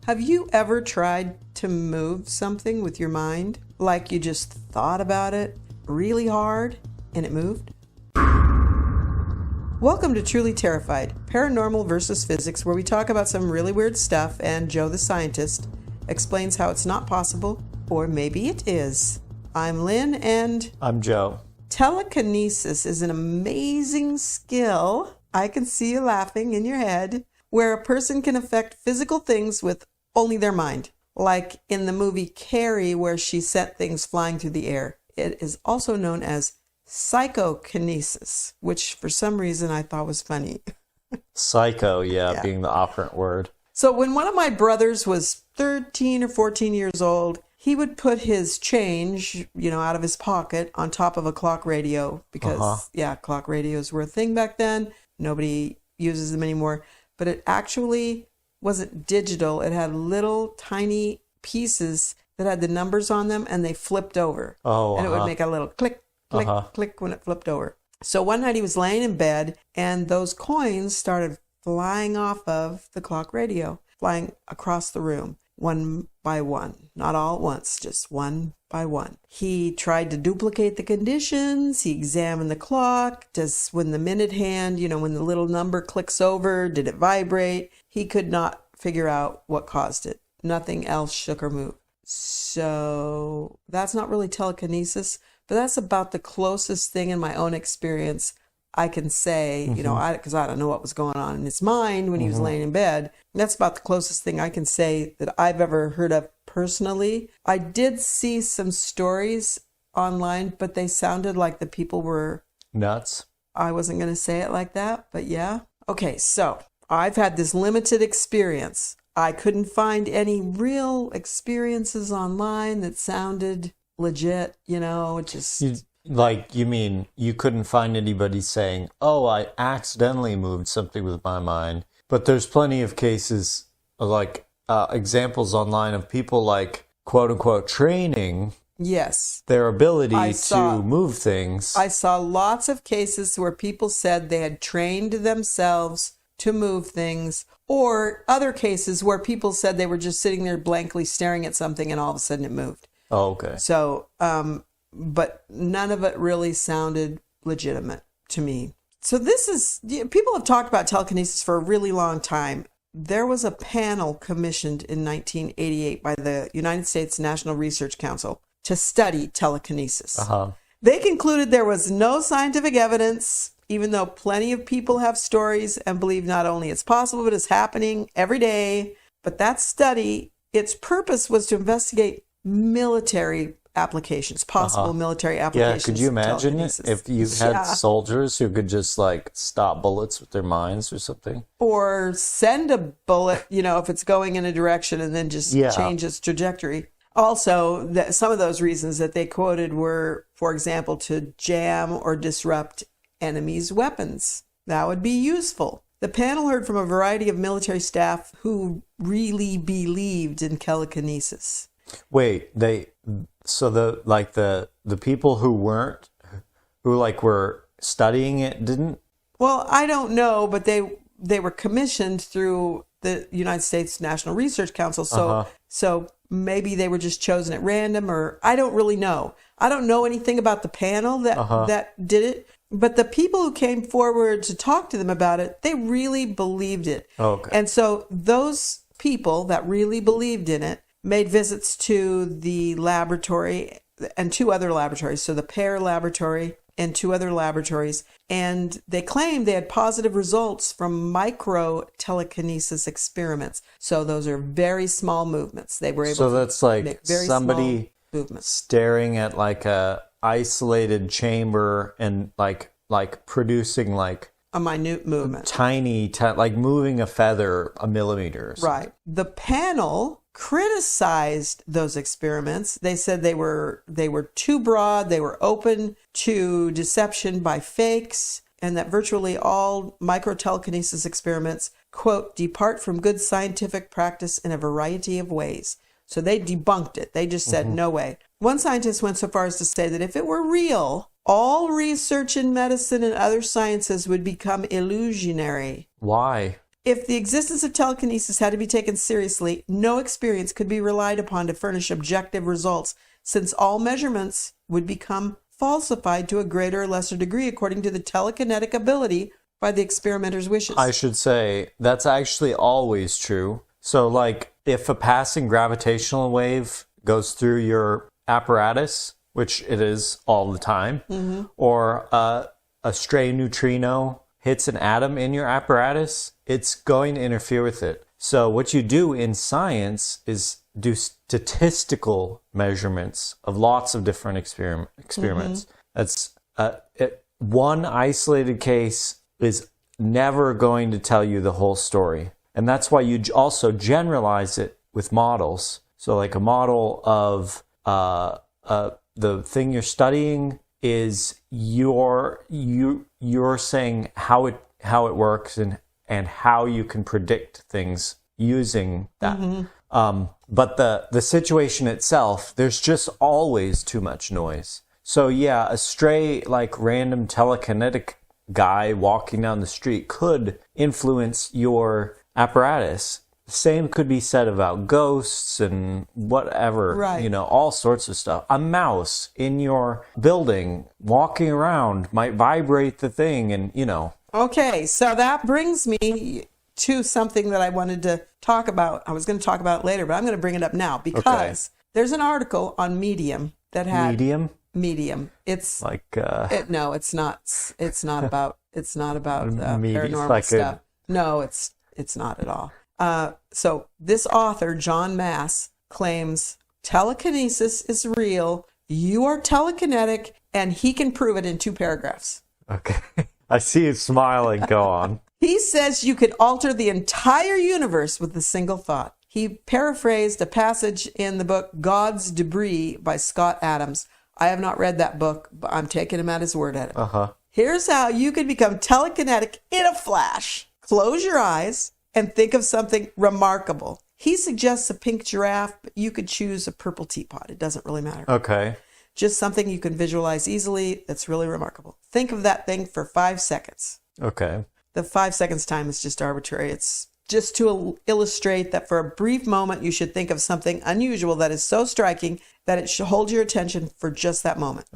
Have you ever tried to move something with your mind? Like you just thought about it really hard and it moved? Welcome to Truly Terrified, Paranormal versus Physics, where we talk about some really weird stuff and Joe the scientist explains how it's not possible, or maybe it is. I'm Lynn and... I'm Joe. Telekinesis is an amazing skill, I can see you laughing in your head, where a person can affect physical things with only their mind. Like in the movie Carrie, where she sent things flying through the air. It is also known as psychokinesis, which for some reason I thought was funny. Psycho, yeah, being the operant word. So when one of my brothers was 13 or 14 years old, he would put his change, out of his pocket on top of a clock radio because, clock radios were a thing back then. Nobody uses them anymore. But it actually wasn't digital. It had little tiny pieces that had the numbers on them and they flipped over. And it would make a little click, click, click when it flipped over. So one night he was laying in bed and those coins started flying off of the clock radio, flying across the room, one by one. Not all at once, just one by one. He tried to duplicate the conditions. He examined the clock. Does when the minute hand, when the little number clicks over, did it vibrate? He could not figure out what caused it. Nothing else shook or moved. So that's not really telekinesis, but that's about the closest thing in my own experience I can say, because I don't know what was going on in his mind when he was laying in bed. That's about the closest thing I can say that I've ever heard of personally. I did see some stories online, but they sounded like the people were... nuts. I wasn't going to say it like that, but yeah. Okay, so I've had this limited experience. I couldn't find any real experiences online that sounded legit, You mean you couldn't find anybody saying, oh, I accidentally moved something with my mind. But there's plenty of cases, like examples online of people like, quote unquote, training their ability to move things. I saw lots of cases where people said they had trained themselves to move things, or other cases where people said they were just sitting there blankly staring at something and all of a sudden it moved. Oh, okay. So, but none of it really sounded legitimate to me. So people have talked about telekinesis for a really long time. There was a panel commissioned in 1988 by the United States National Research Council to study telekinesis. They concluded there was no scientific evidence, even though plenty of people have stories and believe not only it's possible, but it's happening every day. But that study, its purpose was to investigate military applications, possible military applications. Yeah, could you imagine if you had soldiers who could just stop bullets with their minds or something? Or send a bullet, if it's going in a direction and then just change its trajectory. Also, some of those reasons that they quoted were, for example, to jam or disrupt enemies' weapons. That would be useful. The panel heard from a variety of military staff who really believed in telekinesis. Wait, the people who were studying it didn't? Well, I don't know, but they were commissioned through the United States National Research Council, so maybe they were just chosen at random, or I don't really know. I don't know anything about the panel that did it, but the people who came forward to talk to them about it, they really believed it. Okay. And so those people that really believed in it made visits to the laboratory and two other laboratories, so the Pear Laboratory and two other laboratories, and they claimed they had positive results from micro telekinesis experiments. So those are very small movements. They were able to that's like make very somebody small movements. Staring at a isolated chamber and producing a minute movement, tiny, like moving a feather a millimeter. Right. The panel criticized those experiments. They said they were too broad, they were open to deception by fakes, and that virtually all microtelekinesis experiments, quote, depart from good scientific practice in a variety of ways. So they debunked it. They just said, no way. One scientist went so far as to say that if it were real, all research in medicine and other sciences would become illusionary. Why? If the existence of telekinesis had to be taken seriously, no experience could be relied upon to furnish objective results, since all measurements would become falsified to a greater or lesser degree according to the telekinetic ability by the experimenter's wishes. I should say that's actually always true. So, like, if a passing gravitational wave goes through your apparatus, which it is all the time, or a stray neutrino hits an atom in your apparatus, it's going to interfere with it. So what you do in science is do statistical measurements of lots of different experiments. That's one isolated case is never going to tell you the whole story. And that's why you also generalize it with models. So like a model of the thing you're studying is you're saying how it works and how you can predict things using that. But the situation itself, there's just always too much noise. So yeah, a stray, like, random telekinetic guy walking down the street could influence your apparatus. The same could be said about ghosts and whatever, right. All sorts of stuff. A mouse in your building walking around might vibrate the thing and. Okay, so that brings me to something that I wanted to talk about. I was going to talk about it later, but I'm going to bring it up now because there's an article on Medium that had Medium. It's like no, it's not. It's not about. It's not about paranormal like stuff. No, it's not at all. So this author, John Mass, claims telekinesis is real. You are telekinetic, and he can prove it in 2 paragraphs. Okay. I see you smiling. Go on. He says you could alter the entire universe with a single thought. He paraphrased a passage in the book God's Debris by Scott Adams. I have not read that book, but I'm taking him at his word at it. Here's how you can become telekinetic in a flash. Close your eyes and think of something remarkable. He suggests a pink giraffe, but you could choose a purple teapot. It doesn't really matter. Okay. Just something you can visualize easily that's really remarkable. Think of that thing for 5 seconds. Okay. The 5 seconds time is just arbitrary. It's just to illustrate that for a brief moment, you should think of something unusual that is so striking that it should hold your attention for just that moment.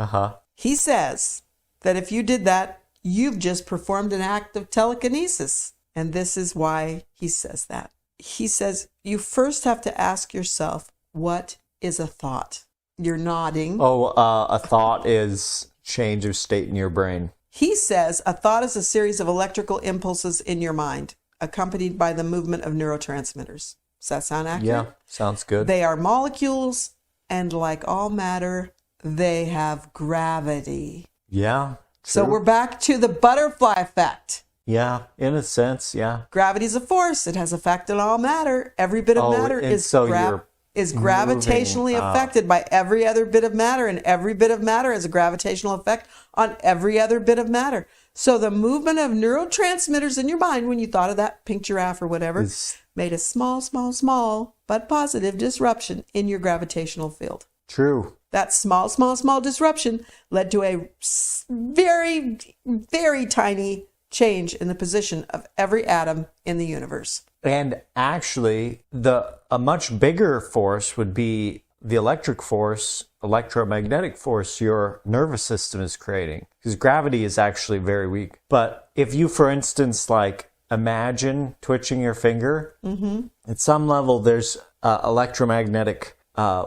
He says that if you did that, you've just performed an act of telekinesis. And this is why he says that. He says you first have to ask yourself, what is a thought? You're nodding. A thought is change of state in your brain. He says a thought is a series of electrical impulses in your mind, accompanied by the movement of neurotransmitters. Does that sound accurate? Yeah, sounds good. They are molecules, and like all matter, they have gravity. Yeah, true. So we're back to the butterfly effect. Yeah, in a sense, yeah. Gravity is a force. It has effect on all matter. Every bit of matter is gravitationally affected by every other bit of matter, and every bit of matter has a gravitational effect on every other bit of matter. So the movement of neurotransmitters in your mind, when you thought of that pink giraffe or whatever, made a small, but positive disruption in your gravitational field. True. That small disruption led to a very, very tiny change in the position of every atom in the universe. And actually, a much bigger force would be the electromagnetic force your nervous system is creating. Because gravity is actually very weak. But if you, for instance, like imagine twitching your finger, at some level there's electromagnetic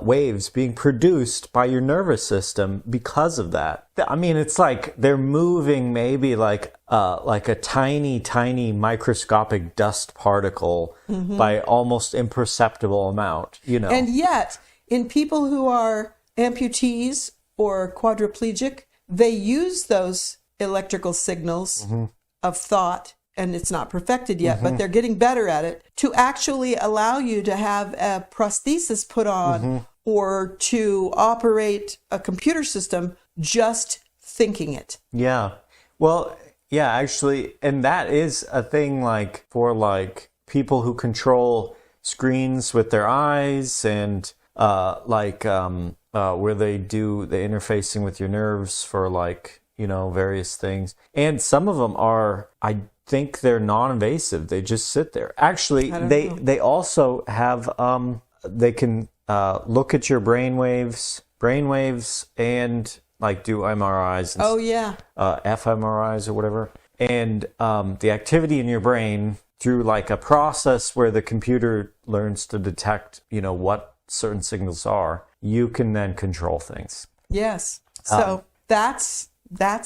waves being produced by your nervous system because of that. I mean, it's like they're moving maybe like a tiny microscopic dust particle by almost imperceptible amount, And yet, in people who are amputees or quadriplegic, they use those electrical signals of thought, and it's not perfected yet, but they're getting better at it, to actually allow you to have a prosthesis put on or to operate a computer system just thinking it. Yeah. Well, yeah, actually, and that is a thing like for like people who control screens with their eyes and where they do the interfacing with your nerves for like, various things. And some of them are, I think they're non-invasive. They just sit there. Actually, they also have they can look at your brainwaves, and like do MRIs. And fMRIs or whatever, and the activity in your brain through like a process where the computer learns to detect, what certain signals are. You can then control things. Yes. So that's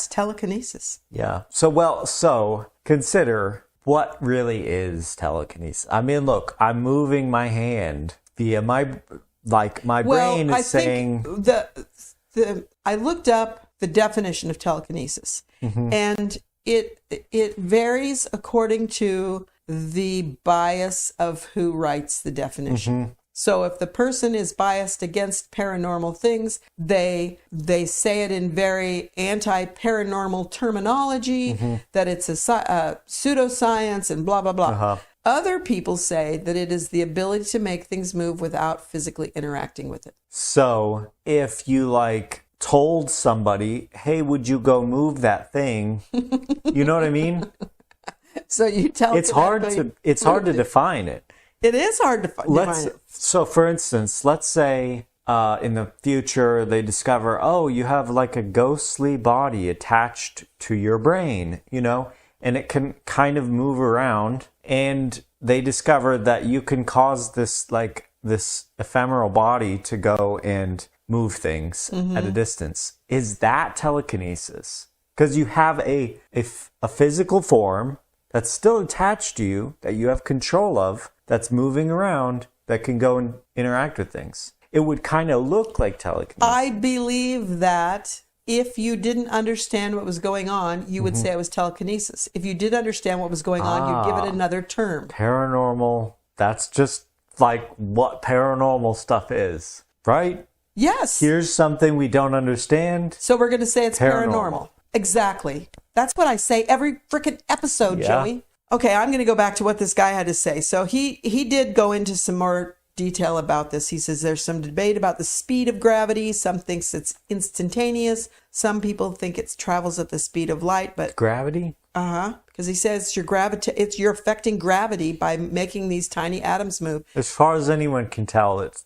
telekinesis. Yeah. So consider what really is telekinesis. I mean, look, I'm moving my hand via my brain is saying. I looked up the definition of telekinesis, and it varies according to the bias of who writes the definition. So if the person is biased against paranormal things, they say it in very anti-paranormal terminology, that it's a pseudoscience and blah, blah, blah. Other people say that it is the ability to make things move without physically interacting with it. So if you told somebody, hey, would you go move that thing? You know what I mean? So you tell it's hard to define it. It is hard to define it. So, for instance, let's say in the future they discover, you have like a ghostly body attached to your brain, and it can kind of move around. And they discover that you can cause this ephemeral body to go and move things at a distance. Is that telekinesis? Because you have a physical form that's still attached to you, that you have control of, that's moving around, that can go and interact with things. It would kind of look like telekinesis. I believe that if you didn't understand what was going on, you would say it was telekinesis. If you did understand what was going on, you'd give it another term. Paranormal. That's just like what paranormal stuff is, right? Yes. Here's something we don't understand. So we're going to say it's paranormal. Exactly. That's what I say every freaking episode, Joey. Okay, I'm going to go back to what this guy had to say. So he did go into some more detail about this. He says there's some debate about the speed of gravity. Some thinks it's instantaneous. Some people think it travels at the speed of light. But gravity? Because he says you're affecting gravity by making these tiny atoms move. As far as anyone can tell, it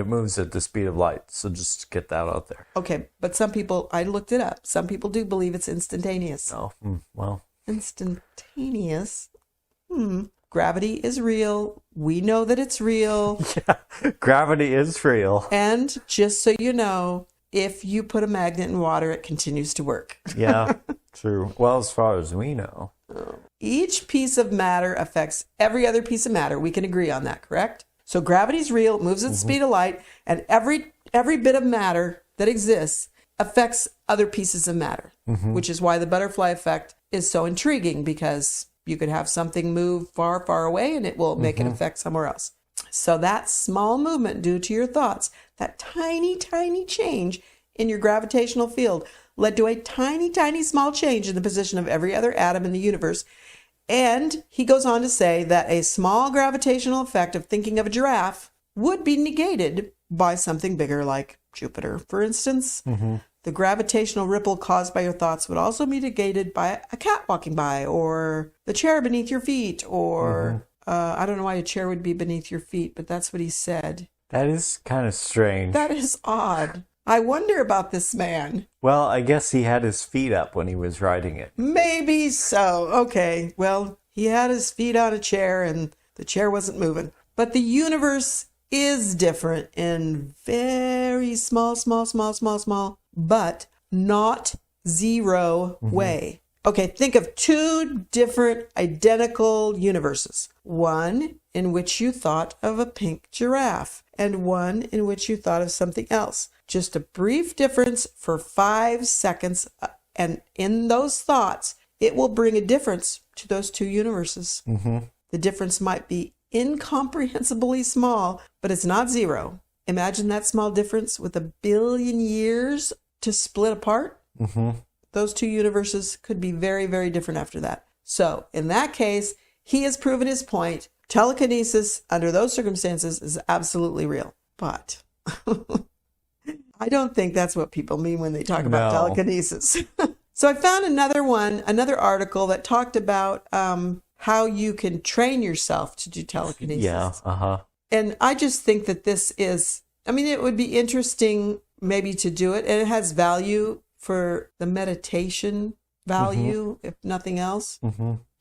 moves at the speed of light. So just get that out there. Okay, but some people, I looked it up. Some people do believe it's instantaneous. Oh, well. Instantaneous? Gravity is real. We know that it's real. Yeah, gravity is real. And just so you know, if you put a magnet in water, it continues to work. Yeah, true. Well, as far as we know. Each piece of matter affects every other piece of matter. We can agree on that, correct? So gravity's real, it moves at the speed of light, and every bit of matter that exists affects other pieces of matter, which is why the butterfly effect is so intriguing, because you could have something move far, far away and it will make an effect somewhere else. So that small movement due to your thoughts, that tiny, tiny change in your gravitational field led to a tiny, tiny small change in the position of every other atom in the universe. And he goes on to say that a small gravitational effect of thinking of a giraffe would be negated by something bigger like Jupiter, for instance. The gravitational ripple caused by your thoughts would also be negated by a cat walking by, or the chair beneath your feet, or I don't know why a chair would be beneath your feet, but that's what he said. That is kind of strange. That is odd. I wonder about this man. Well, I guess he had his feet up when he was writing it. Maybe so. Okay. Well, he had his feet on a chair and the chair wasn't moving. But the universe is different in very small, but not zero way. Okay, think of two different identical universes. One in which you thought of a pink giraffe, and one in which you thought of something else. Just a brief difference for 5 seconds, and in those thoughts, it will bring a difference to those two universes. The difference might be incomprehensibly small, but it's not zero. Imagine that small difference with 1 billion years to split apart. Those two universes could be very, very different after that. So in that case, he has proven his point. Telekinesis under those circumstances is absolutely real. But I don't think that's what people mean when they talk about telekinesis. So I found another article that talked about how you can train yourself to do telekinesis. Yeah, And I just think that it would be interesting maybe to do it. And it has value for the meditation value, if nothing else.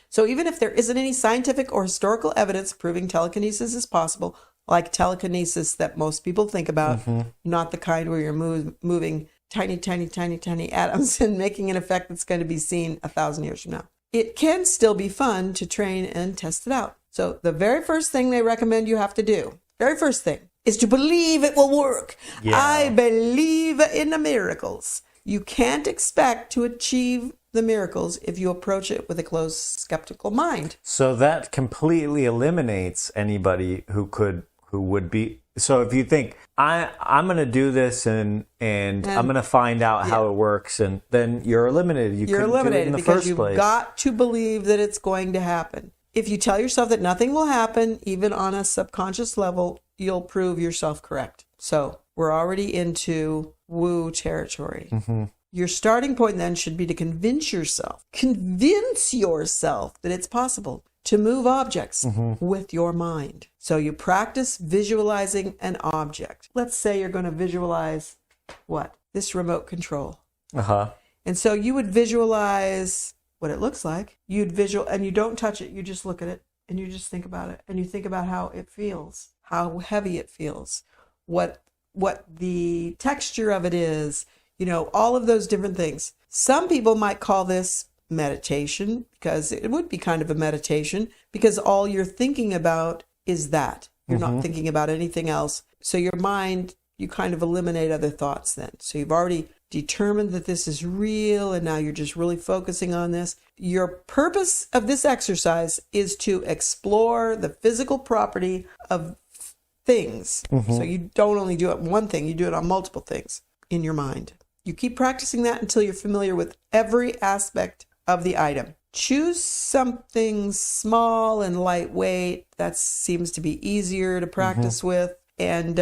So even if there isn't any scientific or historical evidence proving telekinesis is possible, like telekinesis that most people think about, not the kind where you're moving tiny, tiny, tiny, tiny atoms and making an effect that's going to be seen 1,000 years from now. It can still be fun to train and test it out. So the very first thing they recommend you have to do, very first thing, is to believe it will work. Yeah. I believe in the miracles. You can't expect to achieve the miracles if you approach it with a closed, skeptical mind. So that completely eliminates anybody who would be. So if you think I'm going to do this and I'm going to find out how it works, and then you're eliminated. You're eliminated do it in the first place. You've got to believe that it's going to happen. If you tell yourself that nothing will happen, even on a subconscious level, you'll prove yourself correct. So we're already into woo territory. Your starting point then should be to convince yourself that it's possible to move objects with your mind. So you practice visualizing an object. Let's say you're going to visualize what? This remote control. And so you would visualize what it looks like. And you don't touch it. You just look at it and you just think about it. And you think about how it feels, how heavy it feels, what the texture of it is, all of those different things. Some people might call this meditation, because it would be kind of a meditation, because all you're thinking about is that. You're not thinking about anything else. So your mind, you kind of eliminate other thoughts then. So you've already determined that this is real, and now you're just really focusing on this. Your purpose of this exercise is to explore the physical property of things. So you don't only do it on one thing, you do it on multiple things in your mind. You keep practicing that until you're familiar with every aspect of the item. Choose something small and lightweight. That seems to be easier to practice with. And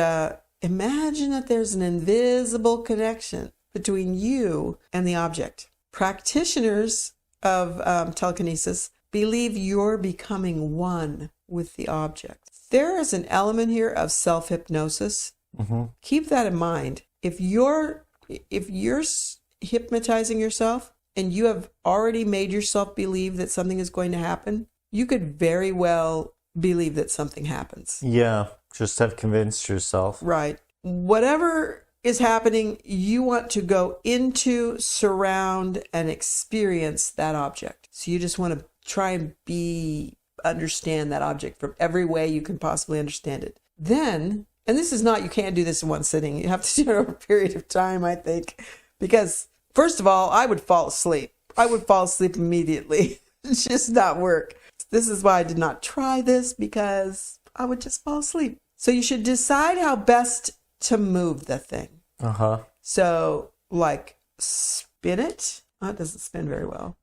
imagine that there's an invisible connection between you and the object. Practitioners of telekinesis believe you're becoming one with the object. There is an element here of self-hypnosis. Keep that in mind. If you're hypnotizing yourself and you have already made yourself believe that something is going to happen, you could very well believe that something happens. Yeah, just have convinced yourself. Right. Whatever is happening, you want to go into, surround, and experience that object. So you just want to try and understand that object from every way you can possibly understand it. Then, and this is not, you can't do this in one sitting. You have to do it over a period of time, I think. Because, first of all, I would fall asleep. I would fall asleep immediately. It's just not work. This is why I did not try this, because I would just fall asleep. So you should decide how best to move the thing. So, like, spin it. Oh, it doesn't spin very well.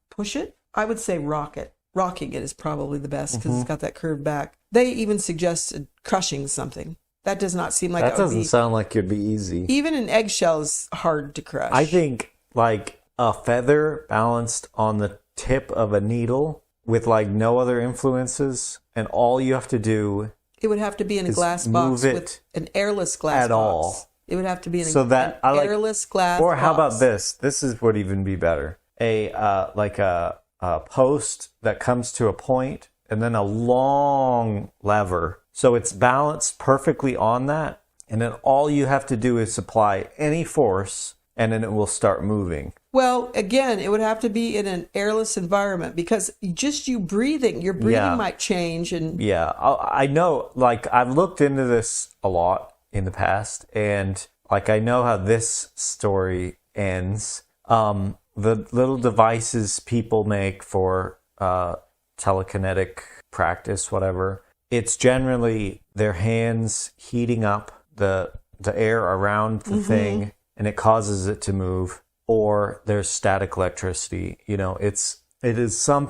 Push it. I would say rock it. Rocking it is probably the best because it's got that curved back. They even suggested crushing something. That does not seem like that doesn't sound like it'd be easy. Even an eggshell is hard to crush. I think like a feather balanced on the tip of a needle with like no other influences, and all you have to do. It would have to be in a glass box with an airless glass box. All. It would have to be in an airless glass box. Or how about this? This would even be better. A post that comes to a point and then a long lever. So it's balanced perfectly on that. And then all you have to do is apply any force and then it will start moving. Well, again, it would have to be in an airless environment because just your breathing might change. And yeah, I know, like I've looked into this a lot in the past, and like I know how this story ends. The little devices people make for telekinetic practice, whatever, it's generally their hands heating up the air around the thing, and it causes it to move, or there's static electricity. You know, it is some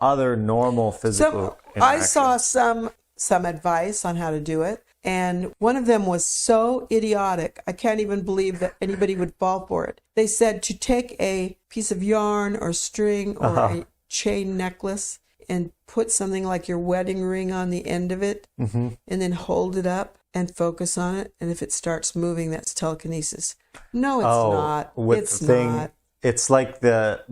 other normal physical interaction. I saw some advice on how to do it, And one of them was so idiotic, I can't even believe that anybody would fall for it. They said to take a piece of yarn or string or a chain necklace and put something like your wedding ring on the end of it, and then hold it up and focus on it. And if it starts moving, that's telekinesis. No, it's not. It's not. It's like the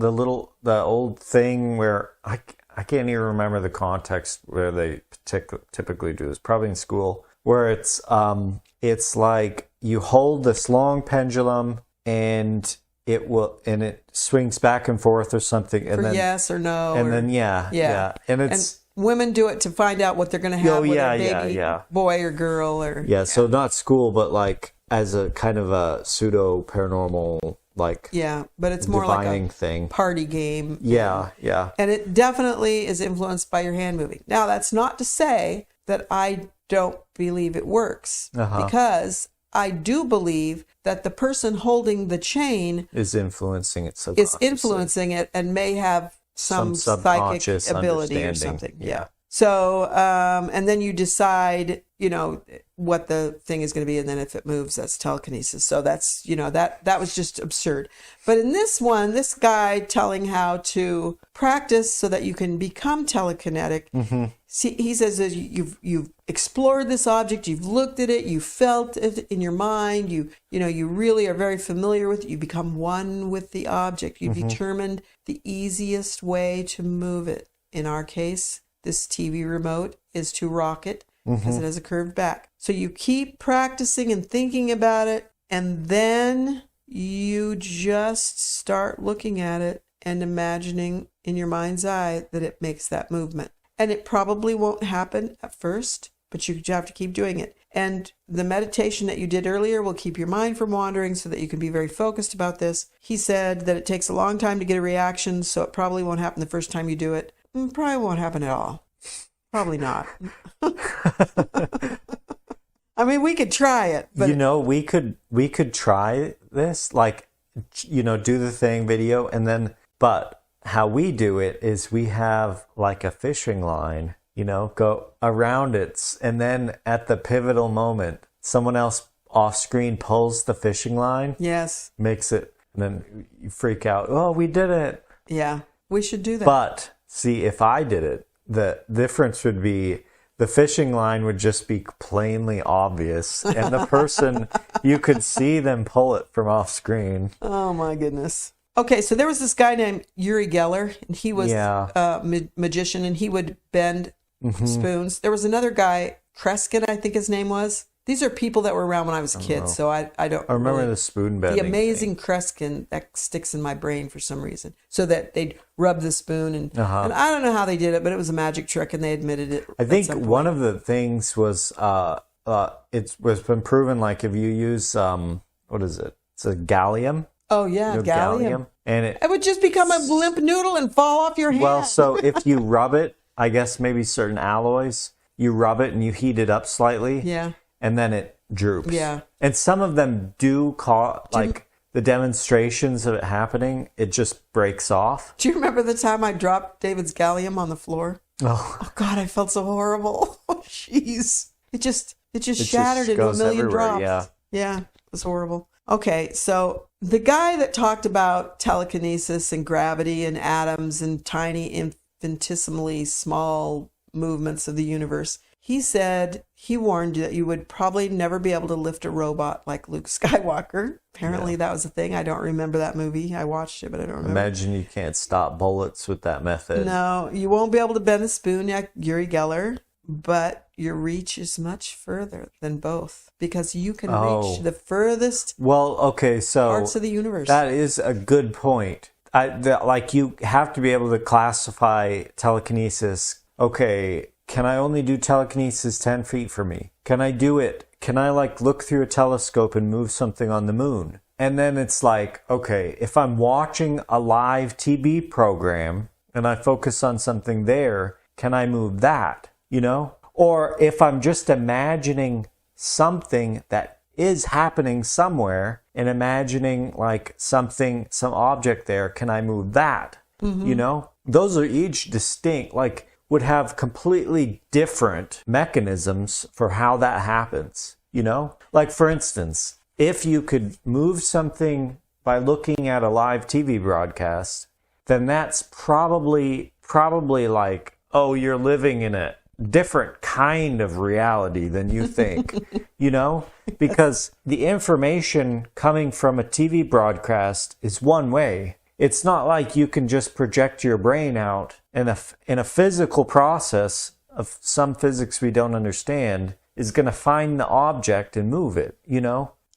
old thing where I can't even remember the context where they typically do this. Probably in school, where it's like you hold this long pendulum and it swings back and forth or something, and then yes or no, and then yeah, and women do it to find out what they're going to have with their baby, boy or girl, or So not school, but like as a kind of a pseudo paranormal, like but it's more like a thing. Party game. Yeah. And it definitely is influenced by your hand moving. Now, that's not to say that I don't believe it works, because I do believe that the person holding the chain is influencing it and may have some psychic ability or something. Yeah. So, and then you decide, what the thing is going to be. And then if it moves, that's telekinesis. So that's, that was just absurd. But in this one, this guy telling how to practice so that you can become telekinetic. See, he says that you've explored this object, you've looked at it, you felt it in your mind, you really are very familiar with it, you become one with the object, you determined the easiest way to move it. In our case, this TV remote is to rock it because it has a curved back. So you keep practicing and thinking about it, and then you just start looking at it and imagining in your mind's eye that it makes that movement. And it probably won't happen at first, but you have to keep doing it. And the meditation that you did earlier will keep your mind from wandering so that you can be very focused about this. He said that it takes a long time to get a reaction, so it probably won't happen the first time you do it. It probably won't happen at all. Probably not. I mean, we could try it, but we could try this, like, do the thing video, and then, but how we do it is we have like a fishing line, go around it, and then at the pivotal moment, someone else off screen pulls the fishing line. Yes. Makes it, and then you freak out. Oh, we did it. Yeah, we should do that. But see, if I did it, the difference would be the fishing line would just be plainly obvious, and the person, you could see them pull it from off screen. Oh my goodness. Okay, so there was this guy named Uri Geller, and he was a magician, and he would bend spoons. There was another guy, Kreskin, I think his name was. These are people that were around when I was a kid, so I don't. I remember the spoon bending. The amazing Kreskin, that sticks in my brain for some reason. So that they'd rub the spoon, and I don't know how they did it, but it was a magic trick, and they admitted it. I think one of the things was it was been proven, like if you use what is it? It's a gallium. Oh yeah, gallium. And it would just become a limp noodle and fall off your hand. Well, so if you rub it, I guess maybe certain alloys, you rub it and you heat it up slightly. Yeah. And then it droops. Yeah. And some of them do like the demonstrations of it happening, it just breaks off. Do you remember the time I dropped David's gallium on the floor? Oh God, I felt so horrible. Oh jeez. It just shattered into a million drops. Yeah, it was horrible. Okay, so the guy that talked about telekinesis and gravity and atoms and tiny infinitesimally small movements of the universe, he said, he warned you that you would probably never be able to lift a robot like Luke Skywalker. Apparently that was a thing. I don't remember that movie. I watched it, but I don't remember. Imagine you can't stop bullets with that method. No, you won't be able to bend a spoon like Uri Geller, but your reach is much further than both because you can reach the furthest parts of the universe. That is a good point. Like you have to be able to classify telekinesis. Okay, can I only do telekinesis 10 feet from me? Can I do it? Can I look through a telescope and move something on the moon? And then it's like, okay, if I'm watching a live TV program and I focus on something there, can I move that? Or if I'm just imagining something that is happening somewhere and imagining some object there, can I move that? Those are each distinct. would have completely different mechanisms for how that happens, Like, for instance, if you could move something by looking at a live TV broadcast, then that's probably like, oh, you're living in a different kind of reality than you think, Because the information coming from a TV broadcast is one way. It's not like you can just project your brain out in a physical process of some physics we don't understand is going to find the object and move it,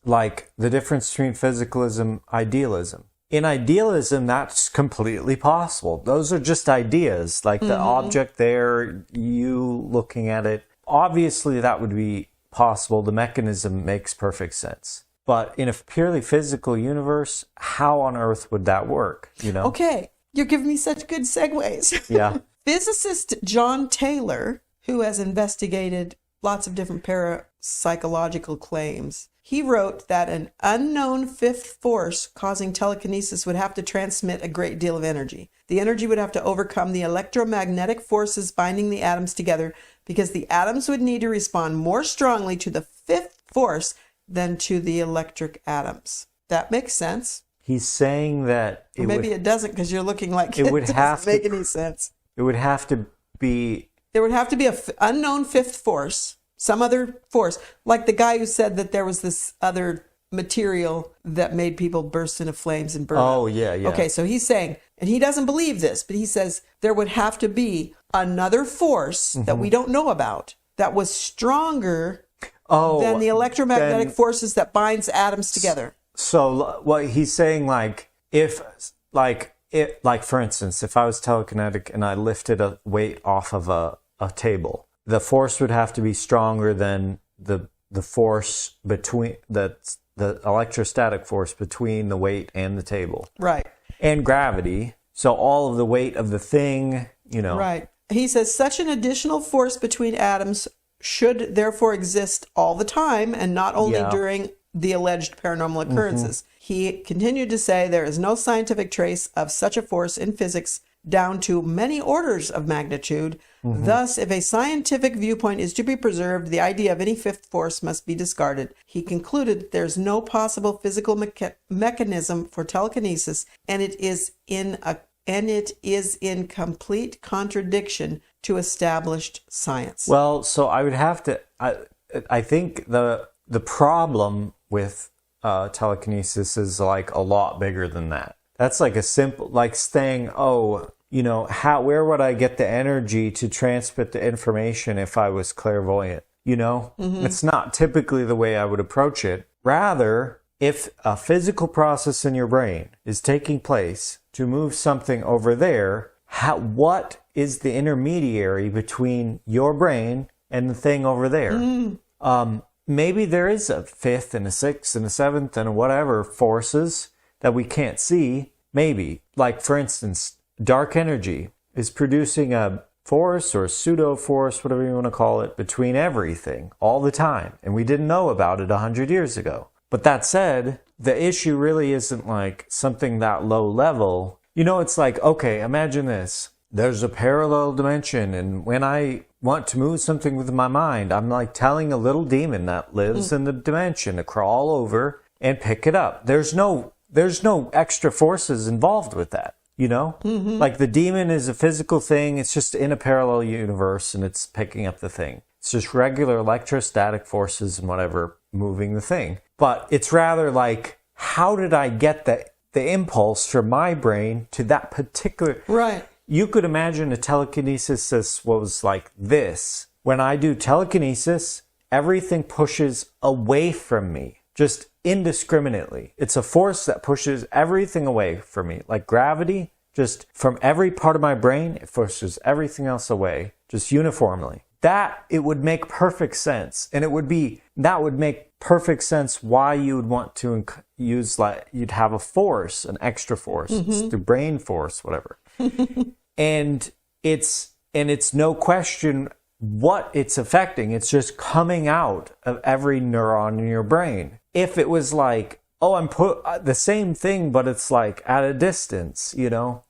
Like the difference between physicalism, idealism. In idealism, that's completely possible. Those are just ideas, like the object there, you looking at it. Obviously, that would be possible. The mechanism makes perfect sense. But in a purely physical universe, how on earth would that work, Okay, you're giving me such good segues. Yeah. Physicist John Taylor, who has investigated lots of different parapsychological claims, he wrote that an unknown fifth force causing telekinesis would have to transmit a great deal of energy. The energy would have to overcome the electromagnetic forces binding the atoms together because the atoms would need to respond more strongly to the fifth force than to the electric atoms. That makes sense. He's saying that it doesn't because you're looking like it would doesn't make any sense. It would have to be... There would have to be an unknown fifth force. Some other force, like the guy who said that there was this other material that made people burst into flames and burn up. Yeah. Okay, so he's saying, and he doesn't believe this, but he says there would have to be another force that we don't know about that was stronger than the electromagnetic forces that binds atoms together. So what he's saying, like, for instance, if I was telekinetic and I lifted a weight off of a table, the force would have to be stronger than the force between the electrostatic force between the weight and the table. Right. And gravity. So all of the weight of the thing, Right. He says such an additional force between atoms should therefore exist all the time and not only during the alleged paranormal occurrences. He continued to say there is no scientific trace of such a force in physics down to many orders of magnitude. Thus, if a scientific viewpoint is to be preserved, the idea of any fifth force must be discarded. He concluded that there's no possible physical mechanism for telekinesis, and it is in complete contradiction to established science. Well, so I would have to. I think the problem with telekinesis is like a lot bigger than that. That's like a simple, like saying, where would I get the energy to transmit the information if I was clairvoyant? It's not typically the way I would approach it. Rather, if a physical process in your brain is taking place to move something over there, what is the intermediary between your brain and the thing over there? Maybe there is a fifth and a sixth and a seventh and a whatever forces that we can't see. Maybe. Like, for instance, dark energy is producing a force or a pseudo-force, whatever you want to call it, between everything all the time. And we didn't know about it 100 years ago. But that said, the issue really isn't like something that low level. It's like, okay, imagine this. There's a parallel dimension, and when I want to move something with my mind, I'm like telling a little demon that lives in the dimension to crawl over and pick it up. There's no extra forces involved with that, Like the demon is a physical thing. It's just in a parallel universe and it's picking up the thing. It's just regular electrostatic forces and whatever moving the thing. But it's rather like, how did I get the impulse from my brain to that particular... Right. You could imagine a telekinesis was like this. When I do telekinesis, everything pushes away from me, just indiscriminately. It's a force that pushes everything away from me. Like gravity, just from every part of my brain, it pushes everything else away, just uniformly. It would make perfect sense. And that would make perfect sense why you would want to use, like, you'd have a force, an extra force, it's the brain force, whatever. And it's no question what it's affecting. It's just coming out of every neuron in your brain. If it was like, I'm the same thing, but it's like at a distance,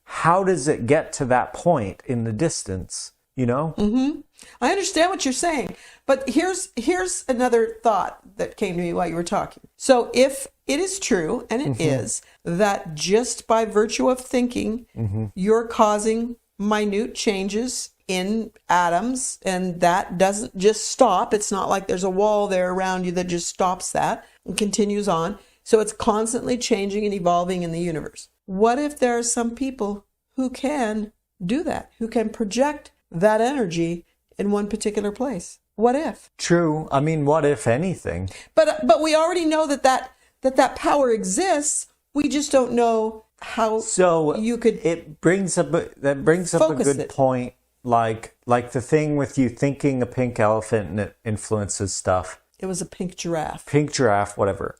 how does it get to that point in the distance you know? Mm-hmm. I understand what you're saying, but here's another thought that came to me while you were talking. So if it is true, and it is, that just by virtue of thinking, you're causing minute changes in atoms, and that doesn't just stop. It's not like there's a wall there around you that just stops that and continues on. So it's constantly changing and evolving in the universe. What if there are some people who can do that, who can project that energy in one particular place? What if? True. I mean, what if anything? But we already know that power exists. We just don't know how. So you could. It brings up a good point. Like the thing with you thinking a pink elephant and it influences stuff. It was a pink giraffe. Pink giraffe, whatever.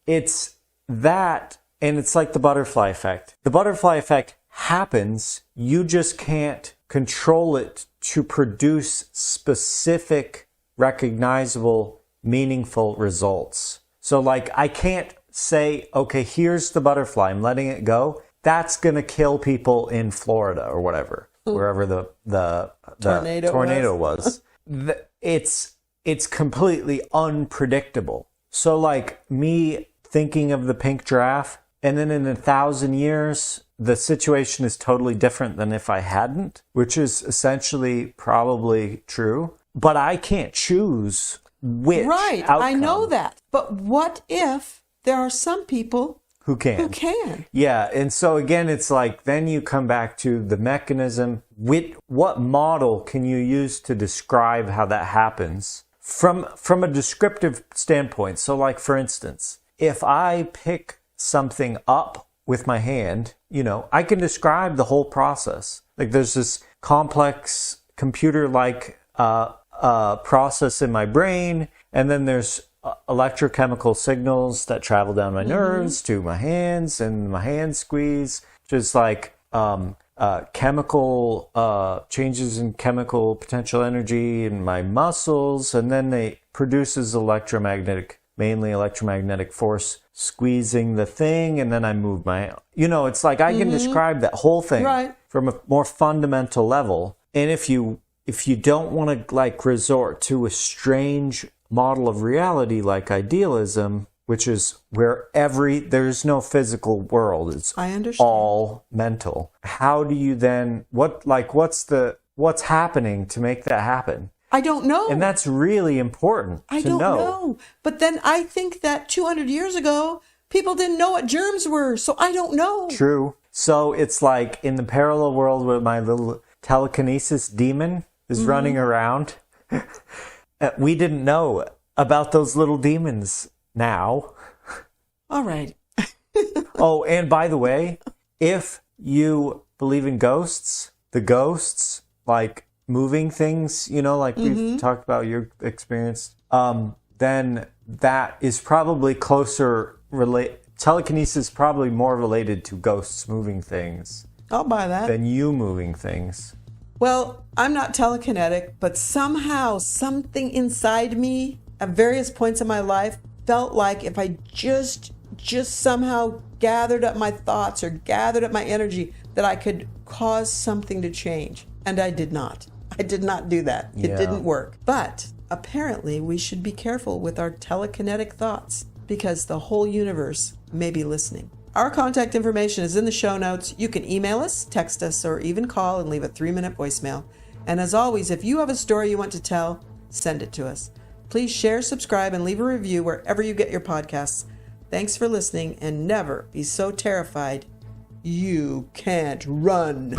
It's that, and it's like the butterfly effect. The butterfly effect happens. You just can't control it to produce specific, recognizable, meaningful results. So like, I can't say, okay, here's the butterfly, I'm letting it go. That's going to kill people in Florida or whatever, wherever the tornado was. It's completely unpredictable. So like me thinking of the pink giraffe, and then in 1,000 years, the situation is totally different than if I hadn't, which is essentially probably true. But I can't choose which outcome. I know that. But what if there are some people who can? Yeah, and so again, it's like, then you come back to the mechanism. What model can you use to describe how that happens from a descriptive standpoint? So like, for instance, if I pick something up with my hand, I can describe the whole process. Like, there's this complex computer-like process in my brain, and then there's electrochemical signals that travel down my nerves to my hands, and my hands squeeze, just like chemical changes in chemical potential energy in my muscles, and then it produces mainly electromagnetic force squeezing the thing, and then I move my, it's like I can describe that whole thing from a more fundamental level. And if you don't want to like resort to a strange model of reality like idealism, which is where there's no physical world, it's all mental. How do you then, what's happening to make that happen? I don't know. And that's really important to know. I don't know. But then I think that 200 years ago, people didn't know what germs were, so I don't know. True. So it's like in the parallel world where my little telekinesis demon is running around. We didn't know about those little demons now. All right. Oh, and by the way, if you believe in ghosts, the ghosts, like moving things, like we've talked about your experience, then that is probably telekinesis is probably more related to ghosts moving things. I'll buy that. Than you moving things. Well, I'm not telekinetic, but somehow something inside me at various points in my life felt like if I just somehow gathered up my thoughts or gathered up my energy, that I could cause something to change. And I did not. I did not do that. It didn't work. But apparently we should be careful with our telekinetic thoughts because the whole universe may be listening. Our contact information is in the show notes. You can email us, text us, or even call and leave a 3-minute voicemail. And as always, if you have a story you want to tell, send it to us. Please share, subscribe, and leave a review wherever you get your podcasts. Thanks for listening, and never be so terrified you can't run.